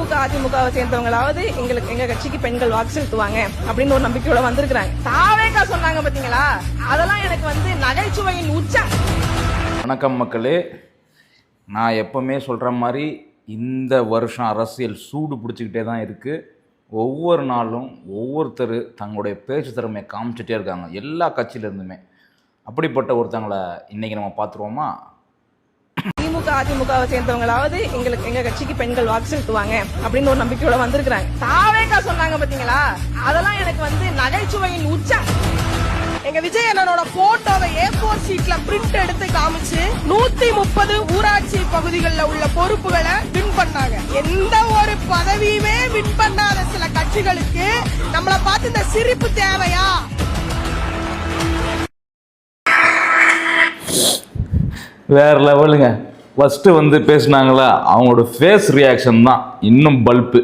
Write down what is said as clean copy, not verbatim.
திமுக அதிமுகவை சேர்ந்தவங்களாவது எங்க கட்சிக்கு பெண்கள் வாக்கு செலுத்துவாங்க அப்படின்னு ஒரு நம்பிக்கையோட வந்திருக்காங்க. தாவேகா சொன்னாங்க பாத்தீங்களா, அதெல்லாம் எனக்கு நகைச்சுவையின் உச்சம். வணக்கம் மக்களே, நான் எப்பவுமே சொல்கிற மாதிரி இந்த வருஷம் அரசியல் சூடு பிடிச்சிக்கிட்டே தான் இருக்குது. ஒவ்வொரு நாளும் ஒவ்வொருத்தர் தங்களுடைய பேச்சு திறமையை காமிச்சிட்டே இருக்காங்க, எல்லா கட்சியிலேருந்துமே. அப்படிப்பட்ட ஒருத்தங்களை இன்றைக்கி நம்ம பார்த்துருவோமா? திமுக அதிமுகவை சேர்ந்தவங்களாவது எங்க கட்சிக்கு பெண்கள் வாக்கு செலுத்துவாங்க அப்படின்னு ஒரு நம்பிக்கையோட வந்திருக்காங்க. தாவேகா சொன்னாங்க பாத்தீங்களா, அதெல்லாம் எனக்கு நகைச்சுவையின் உச்சம். எங்க விஜய் அண்ணனோட போட்டோவை A4 ஷீட்ல பிரிண்ட் எடுத்து காமிச்சு 130 ஊராட்சி பகுதிகளில் உள்ள பொறுப்புகளை வின் பண்ணாங்க. எந்த ஒரு பதவியுமே வின் பண்ணாத சில கட்சிகளுக்கு நம்மளை பார்த்து இந்த சிரிப்பு தேவையா? வேறு லெவலுங்க. ஃபஸ்ட்டு பேசினாங்களா, அவங்களோட ஃபேஸ் ரியாக்ஷன் தான் இன்னும் பல்ப்பு.